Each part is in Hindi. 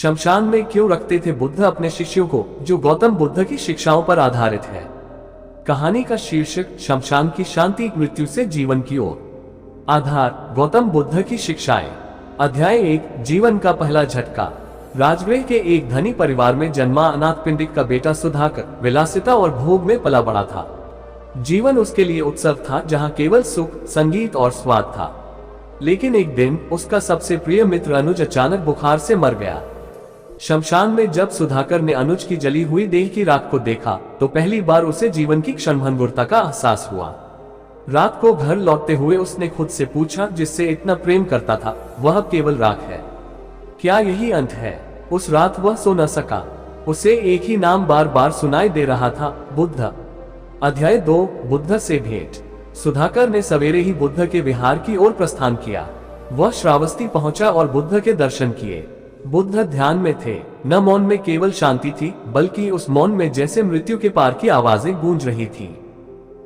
शमशान में क्यों रखते थे बुद्ध अपने शिष्यों को, जो गौतम बुद्ध की शिक्षाओं पर आधारित है। कहानी का शीर्षक शमशान की शांति, मृत्यु से जीवन की ओर। आधार गौतम बुद्ध की शिक्षाएं। अध्याय 1, जीवन का पहला झटका। राजगृह के एक धनी परिवार में जन्मा अनाथपिंडिक का बेटा सुधाकर विलासिता और भोग में पला बड़ा था। जीवन उसके लिए उत्सव था, जहां केवल सुख, संगीत और स्वाद था। लेकिन एक दिन उसका सबसे प्रिय मित्र अनुज अचानक बुखार से मर गया। शमशान में जब सुधाकर ने अनुज की जली हुई देह की राख को देखा तो पहली बार उसे जीवन की क्षणभंगुरता का एहसास हुआ। रात को घर लौटते हुए उसने खुद से पूछा, जिससे इतना प्रेम करता था वह केवल राख है। क्या यही अंत है? उस रात वह सो न सका। उसे एक ही नाम बार बार सुनाई दे रहा था, बुद्ध। अध्याय 2, बुद्ध से भेंट। सुधाकर ने सवेरे ही बुद्ध के विहार की ओर प्रस्थान किया। वह श्रावस्ती पहुंचा और बुद्ध के दर्शन किए। बुद्ध ध्यान में थे। न मौन में केवल शांति थी, बल्कि उस मौन में जैसे मृत्यु के पार की आवाजें गूंज रही थी।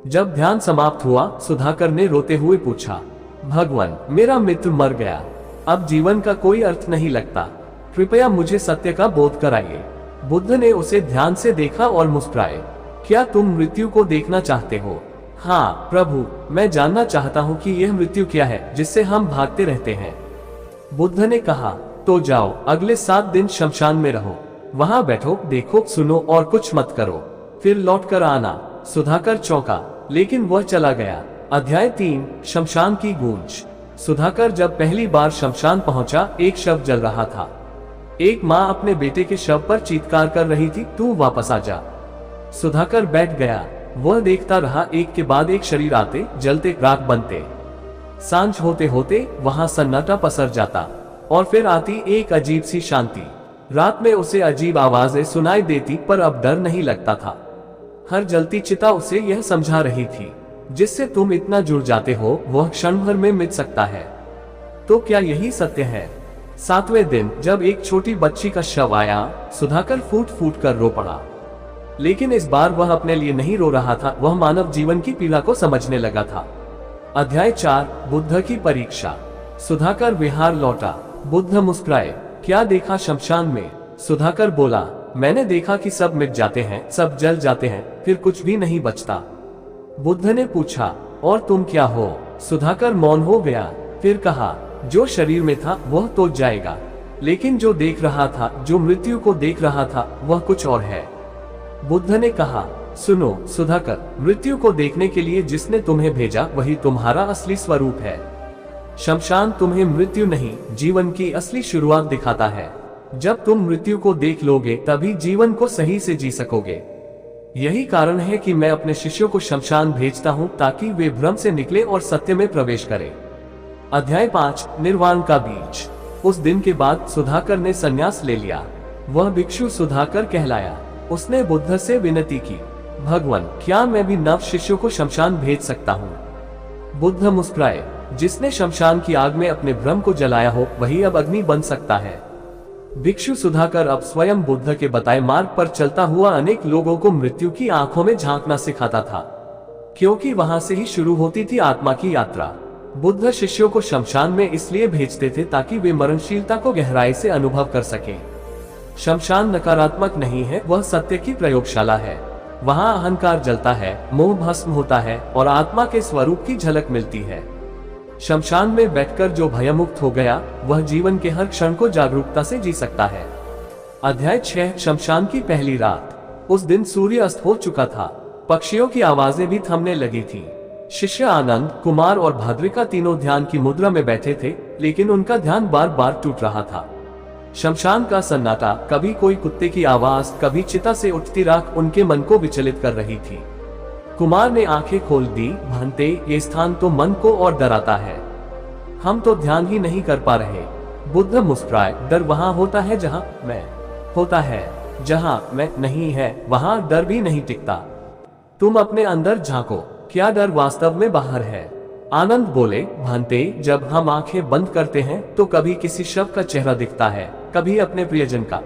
जब ध्यान समाप्त हुआ, सुधाकर ने रोते हुए पूछा, भगवान, मेरा मित्र मर गया। अब जीवन का कोई अर्थ नहीं लगता। कृपया मुझे सत्य का बोध कराइए। बुद्ध ने उसे ध्यान से देखा और मुस्कुराए। क्या तुम मृत्यु को देखना चाहते हो? हाँ प्रभु, मैं जानना चाहता हूँ कि यह मृत्यु क्या है जिससे हम भागते रहते हैं। बुद्ध ने कहा, तो जाओ, अगले 7 दिन शमशान में रहो। वहां बैठो, देखो, सुनो और कुछ मत करो, फिर लौट कर आना। सुधाकर चौंका, लेकिन वह चला गया। अध्याय 3, शमशान की गूंज। सुधाकर जब पहली बार शमशान पहुंचा, एक शव जल रहा था। एक माँ अपने बेटे के शव पर चीत्कार कर रही थी, तू वापस आ जा। सुधाकर बैठ गया। वह देखता रहा, एक के बाद एक शरीर आते, जलते, राख बनते। सांझ होते होते वहां सन्नाटा पसर जाता और फिर आती एक अजीब सी शांति। रात में उसे अजीब आवाजें सुनाई देती, पर अब डर नहीं लगता था। हर जलती चिता उसे यह समझा रही थी, जिससे तुम इतना जुड़ जाते हो वह क्षण भर में मिट सकता है। तो क्या यही सत्य है? 7वें दिन जब एक छोटी बच्ची का शव आया, सुधाकर फूट फूट कर रो पड़ा। लेकिन इस बार वह अपने लिए नहीं रो रहा था, वह मानव जीवन की पीड़ा को समझने लगा था। अध्याय 4, बुद्ध की परीक्षा। सुधाकर विहार लौटा। बुद्ध मुस्कुराए, क्या देखा शमशान में? सुधाकर बोला, मैंने देखा कि सब मिट जाते हैं, सब जल जाते हैं, फिर कुछ भी नहीं बचता। बुद्ध ने पूछा, और तुम क्या हो? सुधाकर मौन हो गया, फिर कहा, जो शरीर में था वह तो जाएगा, लेकिन जो देख रहा था, जो मृत्यु को देख रहा था, वह कुछ और है। बुद्ध ने कहा, सुनो सुधाकर, मृत्यु को देखने के लिए जिसने तुम्हें भेजा वही तुम्हारा असली स्वरूप है। शमशान तुम्हें मृत्यु नहीं, जीवन की असली शुरुआत दिखाता है। जब तुम मृत्यु को देख लोगे तभी जीवन को सही से जी सकोगे। यही कारण है कि मैं अपने शिष्यों को शमशान भेजता हूँ, ताकि वे भ्रम से निकले और सत्य में प्रवेश करें। अध्याय 5, निर्वाण का बीज। उस दिन के बाद सुधाकर ने संन्यास ले लिया। वह भिक्षु सुधाकर कहलाया। उसने बुद्ध से विनती की, भगवान, क्या मैं भी नव शिष्यों को शमशान भेज सकता हूँ? बुद्ध मुस्कुराए, जिसने शमशान की आग में अपने भ्रम को जलाया हो वही अब अग्नि बन सकता है। भिक्षु सुधाकर अब स्वयं बुद्ध के बताए मार्ग पर चलता हुआ अनेक लोगों को मृत्यु की आंखों में झांकना सिखाता था, क्योंकि वहां से ही शुरू होती थी आत्मा की यात्रा। बुद्ध शिष्यों को शमशान में इसलिए भेजते थे ताकि वे मरणशीलता को गहराई से अनुभव कर सकें। शमशान नकारात्मक नहीं है, वह सत्य की प्रयोगशाला है। वहां अहंकार जलता है, मोह भस्म होता है और आत्मा के स्वरूप की झलक मिलती है। शमशान में बैठकर जो भयमुक्त हो गया, वह जीवन के हर क्षण को जागरूकता से जी सकता है। अध्याय 6, शमशान की पहली रात। उस दिन सूर्य अस्त हो चुका था। पक्षियों की आवाजें भी थमने लगी थी। शिष्य आनंद, कुमार और भाद्रिका तीनों ध्यान की मुद्रा में बैठे थे, लेकिन उनका ध्यान बार बार टूट रहा था। शमशान का सन्नाटा, कभी कोई कुत्ते की आवाज, कभी चिता से उठती राख उनके मन को विचलित कर रही थी। कुमार ने आंखें खोल दी, भानते, ये स्थान तो मन को और डराता है। हम तो ध्यान ही नहीं कर पा रहे। बुद्ध मुस्कुराए, डर वहां होता है जहां मैं होता है, जहां मैं नहीं है वहां डर भी नहीं टिकता। तुम अपने अंदर झांको, क्या डर वास्तव में बाहर है? आनंद बोले, भानते, जब हम आंखें बंद करते हैं तो कभी किसी शव का चेहरा दिखता है, कभी अपने प्रियजन का।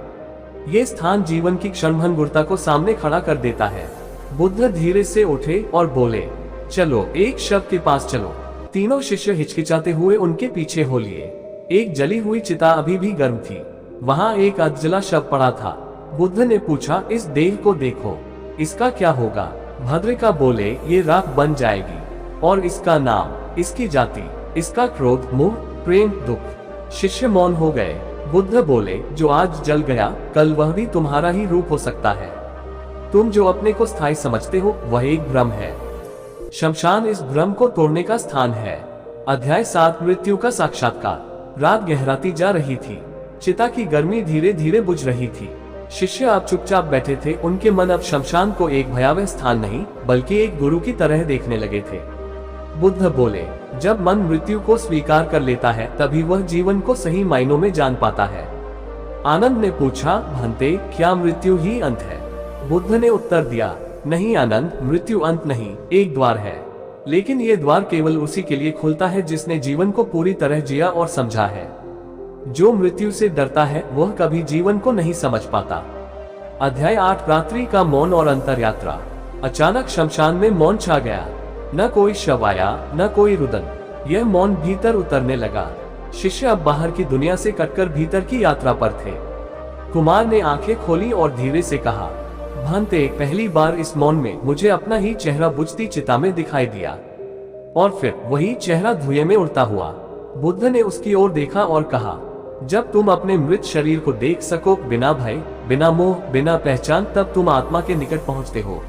ये स्थान जीवन की क्षणभंगुरता को सामने खड़ा कर देता है। बुद्ध धीरे से उठे और बोले, चलो एक शव के पास चलो। तीनों शिष्य हिचकिचाते हुए उनके पीछे हो लिए। एक जली हुई चिता अभी भी गर्म थी। वहां एक अधजला शव पड़ा था। बुद्ध ने पूछा, इस देह को देखो, इसका क्या होगा? भद्रिका बोले, ये राख बन जाएगी। और इसका नाम, इसकी जाति, इसका क्रोध, मोह, प्रेम, दुख। शिष्य मौन हो गए। बुद्ध बोले, जो आज जल गया, कल वह भी तुम्हारा ही रूप हो सकता है। तुम जो अपने को स्थायी समझते हो, वह एक भ्रम है। शमशान इस भ्रम को तोड़ने का स्थान है। अध्याय 7, मृत्यु का साक्षात्कार। रात गहराती जा रही थी। चिता की गर्मी धीरे धीरे बुझ रही थी। शिष्य अब चुपचाप बैठे थे। उनके मन अब शमशान को एक भयावह स्थान नहीं, बल्कि एक गुरु की तरह देखने लगे थे। बुद्ध बोले, जब मन मृत्यु को स्वीकार कर लेता है, तभी वह जीवन को सही मायनों में जान पाता है। आनंद ने पूछा, भंते, क्या मृत्यु ही अंत है? बुद्ध ने उत्तर दिया, नहीं आनंद, मृत्यु अंत नहीं, एक द्वार है। लेकिन ये द्वार केवल उसी के लिए खुलता है जिसने जीवन को पूरी तरह जिया और समझा है। जो मृत्यु से डरता है, वह कभी जीवन को नहीं समझ पाता। अध्याय 8, रात्रि का मौन और अंतर यात्रा। अचानक शमशान में मौन छा गया। न कोई शव आया, न कोई रुदन। यह मौन भीतर उतरने लगा। शिष्य अब बाहर की दुनिया से कटकर भीतर की यात्रा पर थे। कुमार ने आंखें खोली और धीरे से कहा, भांते, पहली बार इस मौन में मुझे अपना ही चेहरा बुझती चिता में दिखाई दिया। और फिर वही चेहरा धुएं में उड़ता हुआ। बुद्ध ने उसकी ओर देखा और कहा, जब तुम अपने मृत शरीर को देख सको, बिना भय, बिना मोह, बिना पहचान, तब तुम आत्मा के निकट पहुंचते हो।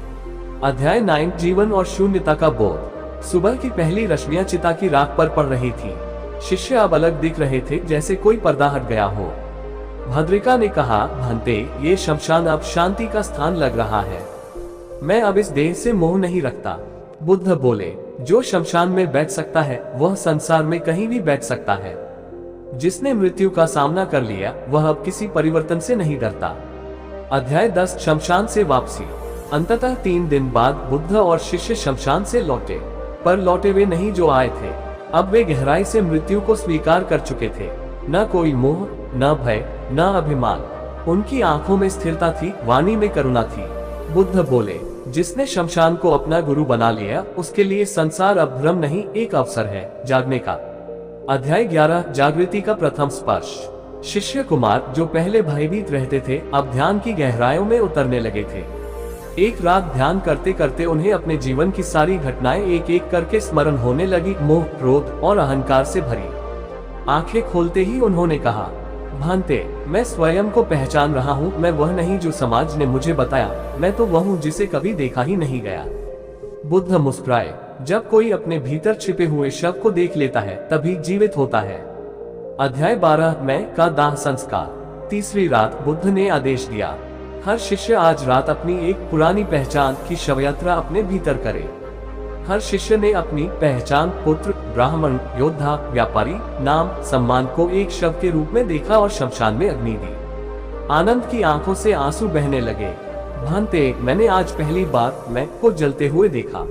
अध्याय 9, जीवन और शून्यता का बोध। सुबह की पहली रश्मियां चिता की राख पर पड़ रही थी। शिष्य अब अलग दिख रहे थे, जैसे कोई पर्दा हट गया हो। भद्रिका ने कहा, भंते, ये शमशान अब शांति का स्थान लग रहा है। मैं अब इस देह से मोह नहीं रखता। बुद्ध बोले, जो शमशान में बैठ सकता है, वह संसार में कहीं भी बैठ सकता है। जिसने मृत्यु का सामना कर लिया, वह अब किसी परिवर्तन से नहीं डरता। अध्याय 10, शमशान से वापसी। अंततः 3 दिन बाद बुद्ध और शिष्य शमशान से लौटे। पर लौटे वे नहीं जो आए थे। अब वे गहराई से मृत्यु को स्वीकार कर चुके थे। न कोई मोह, न भय, न अभिमान। उनकी आंखों में स्थिरता थी, वाणी में करुणा थी। बुद्ध बोले, जिसने शमशान को अपना गुरु बना लिया, उसके लिए संसार अब भ्रम नहीं, एक अवसर है जागने का। अध्याय 11, जागृति का प्रथम स्पर्श। शिष्य कुमार, जो पहले भयभीत रहते थे, अब ध्यान की गहराइयों में उतरने लगे थे। एक रात ध्यान करते करते उन्हें अपने जीवन की सारी घटनाएं एक एक करके स्मरण होने लगी, मोह, क्रोध और अहंकार से भरी। आंखें खोलते ही उन्होंने कहा, भांते, मैं स्वयं को पहचान रहा हूँ। मैं वह नहीं जो समाज ने मुझे बताया, मैं तो वह हूँ जिसे कभी देखा ही नहीं गया। बुद्ध मुस्कुराए। जब कोई अपने भीतर छिपे हुए शव को देख लेता है, तभी जीवित होता है। अध्याय 12, मैं का दाह संस्कार। तीसरी रात बुद्ध ने आदेश दिया, हर शिष्य आज रात अपनी एक पुरानी पहचान की शवयात्रा अपने भीतर करे। हर शिष्य ने अपनी पहचान, पुत्र, ब्राह्मण, योद्धा, व्यापारी, नाम, सम्मान को एक शव के रूप में देखा और शमशान में अग्नि दी। आनंद की आंखों से आंसू बहने लगे। भांते, मैंने आज पहली बार मैं को जलते हुए देखा।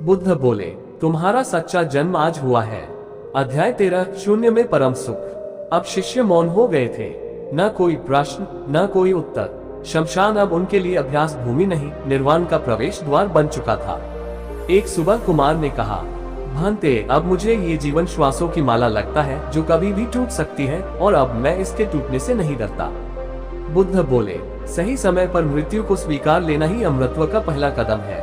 बुद्ध बोले, तुम्हारा सच्चा जन्म आज हुआ है। अध्याय 13, शून्य में परम सुख। अब शिष्य मौन हो गए थे। न कोई प्रश्न, न कोई उत्तर। शमशान अब उनके लिए अभ्यास भूमि नहीं, निर्वाण का प्रवेश द्वार बन चुका था। एक सुबह कुमार ने कहा, भांते, अब मुझे ये जीवन श्वासों की माला लगता है, जो कभी भी टूट सकती है, और अब मैं इसके टूटने से नहीं डरता। बुद्ध बोले, सही समय पर मृत्यु को स्वीकार लेना ही अमृतत्व का पहला कदम है।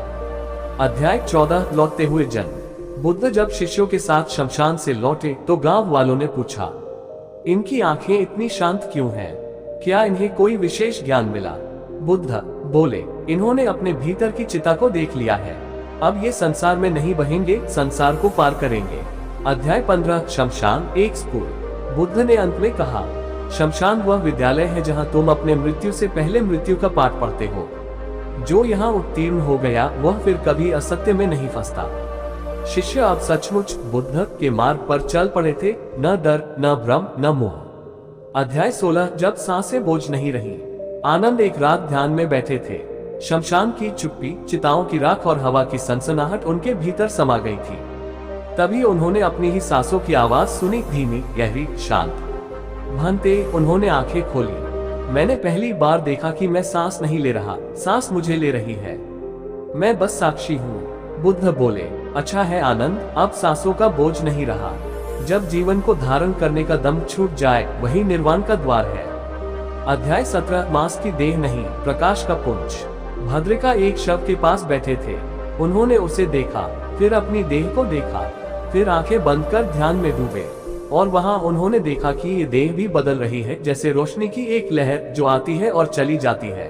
अध्याय 14, लौटते हुए जन्म। बुद्ध जब शिष्यों के साथ शमशान से लौटे, तो गांव वालों ने पूछा, इनकी आंखें इतनी शांत क्यों हैं? क्या इन्हें कोई विशेष ज्ञान मिला? बुद्ध बोले, इन्होंने अपने भीतर की चिता को देख लिया है। अब ये संसार में नहीं बहेंगे, संसार को पार करेंगे। अध्याय 15, शमशान, एक स्कूल। बुद्ध ने अंत में कहा, शमशान वह विद्यालय है जहां तुम अपने मृत्यु से पहले मृत्यु का पाठ पढ़ते हो। जो यहाँ उत्तीर्ण हो गया, वह फिर कभी असत्य में नहीं फंसता। शिष्य अब सचमुच बुद्ध के मार्ग पर चल पड़े थे, न डर, न भ्रम, न मोह। अध्याय 16, जब सांसें बोझ नहीं रही। आनंद एक रात ध्यान में बैठे थे। शमशान की चुप्पी, चिताओं की राख और हवा की सनसनाहट उनके भीतर समा गई थी। तभी उन्होंने अपनी ही सांसों की आवाज सुनी, धीमी, गहरी, शांत। भांते, उन्होंने आंखें खोली। मैंने पहली बार देखा कि मैं सांस नहीं ले रहा, सांस मुझे ले रही है। मैं बस साक्षी हूँ। बुद्ध बोले, अच्छा है आनंद, अब सांसों का बोझ नहीं रहा। जब जीवन को धारण करने का दम छूट जाए, वही निर्वाण का द्वार है। अध्याय 17 मांस की देह नहीं, प्रकाश का पुंज। भद्रिका एक शव के पास बैठे थे। उन्होंने उसे देखा, फिर अपनी देह को देखा, फिर आंखें बंद कर ध्यान में डूबे। और वहां उन्होंने देखा कि ये देह भी बदल रही है, जैसे रोशनी की एक लहर जो आती है और चली जाती है।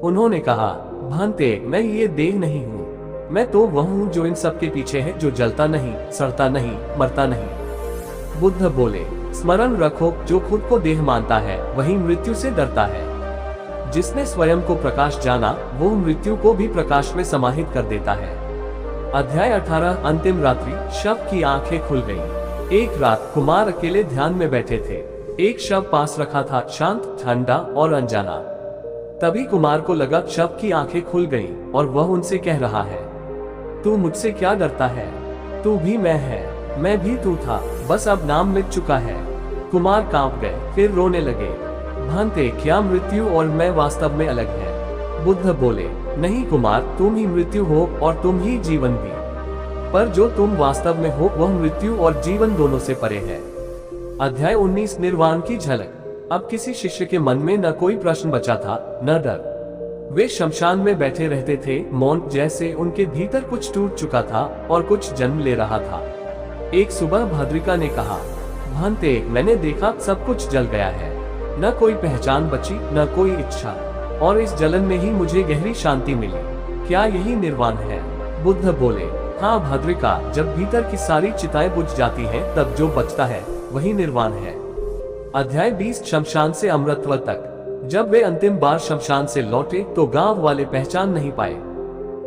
उन्होंने कहा, भांते, मैं ये देह नहीं हूँ, मैं तो वह हूँ जो इन सब के पीछे है, जो जलता नहीं, सड़ता नहीं, मरता नहीं। बुद्ध बोले, स्मरण रखो, जो खुद को देह मानता है वही मृत्यु से डरता है। जिसने स्वयं को प्रकाश जाना, वो मृत्यु को भी प्रकाश में समाहित कर देता है। अध्याय 18 अंतिम रात्रि। शव की आंखें खुल गईं। एक रात कुमार अकेले ध्यान में बैठे थे। एक शव पास रखा था, शांत, ठंडा और अनजाना। तभी कुमार को लगा शव की आंखें खुल गईं और वह उनसे कह रहा है, तू मुझसे क्या डरता है? तू भी मैं है, मैं भी तू था, बस अब नाम मिट चुका है। कुमार कांप गए, फिर रोने लगे। भांते, क्या मृत्यु और मैं वास्तव में अलग है? बुद्ध बोले, नहीं कुमार, तुम ही मृत्यु हो और तुम ही जीवन भी। पर जो तुम वास्तव में हो वह मृत्यु और जीवन दोनों से परे है। अध्याय 19 निर्वाण की झलक। अब किसी शिष्य के मन में न कोई प्रश्न बचा था, न डर। वे शमशान में बैठे रहते थे, मौन, जैसे उनके भीतर कुछ टूट चुका था और कुछ जन्म ले रहा था। एक सुबह भद्रिका ने कहा, भांते, मैंने देखा सब कुछ जल गया है, न कोई पहचान बची, न कोई इच्छा, और इस जलन में ही मुझे गहरी शांति मिली। क्या यही निर्वाण है? बुद्ध बोले, हाँ भद्रिका, जब भीतर की सारी चिताएं बुझ जाती हैं, तब जो बचता है वही निर्वाण है। अध्याय 20 शमशान से अमृतत्व तक। जब वे अंतिम बार शमशान से लौटे तो गांव वाले पहचान नहीं पाए।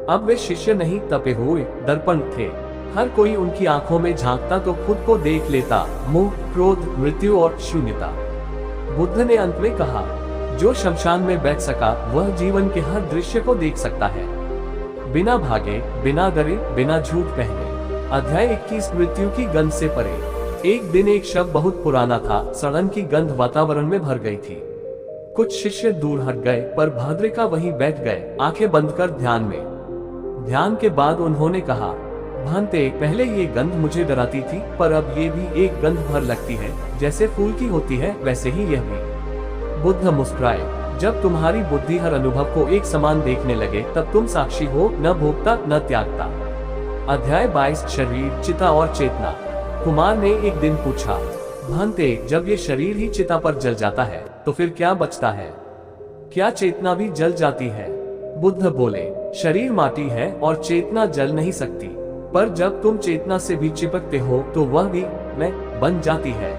अब वे शिष्य नहीं, तपे हुए दर्पण थे। हर कोई उनकी आंखों में झांकता तो खुद को देख लेता, मोह, क्रोध, मृत्यु और शून्यता। बुद्ध ने अंत में कहा, जो शमशान में बैठ सका वह जीवन के हर दृश्य को देख सकता है, बिना भागे, बिना डरे, बिना झूठ पहने। अध्याय 21 मृत्यु की गंध से परे। एक दिन एक शव बहुत पुराना था, सड़न की गंध वातावरण में भर गई थी। कुछ शिष्य दूर हट गए, पर भद्रिका वहीं बैठ गए, आंखें बंद कर ध्यान में। ध्यान के बाद उन्होंने कहा, भांते, पहले ये गंध मुझे डराती थी, पर अब ये भी एक गंध भर लगती है, जैसे फूल की होती है वैसे ही यह भी। बुद्ध मुस्कुराए, जब तुम्हारी बुद्धि हर अनुभव को एक समान देखने लगे, तब तुम साक्षी हो, न भोगता न त्यागता। अध्याय 22 शरीर, चिता और चेतना। कुमार ने एक दिन पूछा, भांते, जब ये शरीर ही चिता पर जल जाता है तो फिर क्या बचता है? क्या चेतना भी जल जाती है? बुद्ध बोले, शरीर माटी है और चेतना जल नहीं सकती, पर जब तुम चेतना से भी चिपकते हो तो वह भी मैं बन जाती है।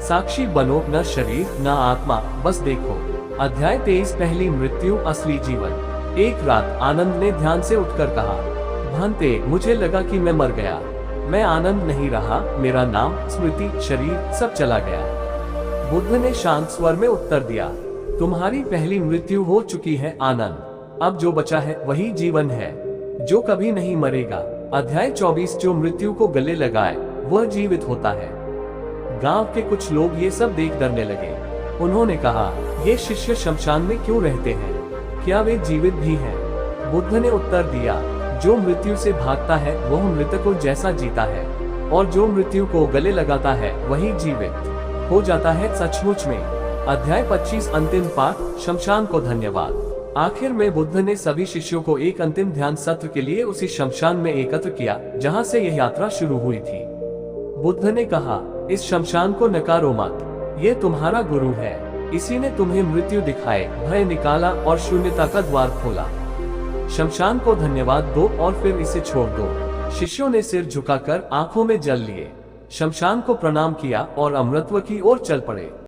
साक्षी बनो, न शरीर न आत्मा, बस देखो। अध्याय 23 पहली मृत्यु, असली जीवन। एक रात आनंद ने ध्यान से उठकर कहा, भांते, मुझे लगा कि मैं मर गया। मैं आनंद नहीं रहा, मेरा नाम, स्मृति, शरीर सब चला गया। बुद्ध ने शांत स्वर में उत्तर दिया, तुम्हारी पहली मृत्यु हो चुकी है आनंद, अब जो बचा है वही जीवन है, जो कभी नहीं मरेगा। अध्याय 24 जो मृत्यु को गले लगाए वह जीवित होता है। गांव के कुछ लोग ये सब देख डरने लगे। उन्होंने कहा, ये शिष्य शमशान में क्यों रहते हैं? क्या वे जीवित भी हैं? बुद्ध ने उत्तर दिया, जो मृत्यु से भागता है वह मृतकों जैसा जीता है, और जो मृत्यु को गले लगाता है वही जीवित हो जाता है सचमुच में। अध्याय 25 अंतिम पाठ, शमशान को धन्यवाद। आखिर में बुद्ध ने सभी शिष्यों को एक अंतिम ध्यान सत्र के लिए उसी शमशान में एकत्र किया जहां से यह यात्रा शुरू हुई थी। बुद्ध ने कहा, इस शमशान को नकारो मत, ये तुम्हारा गुरु है, इसी ने तुम्हें मृत्यु दिखाए, भय निकाला और शून्यता का द्वार खोला। शमशान को धन्यवाद दो और फिर इसे छोड़ दो। शिष्यों ने सिर झुकाकर आंखों में जल लिए, शमशान को प्रणाम किया और अमृतत्व की ओर चल पड़े।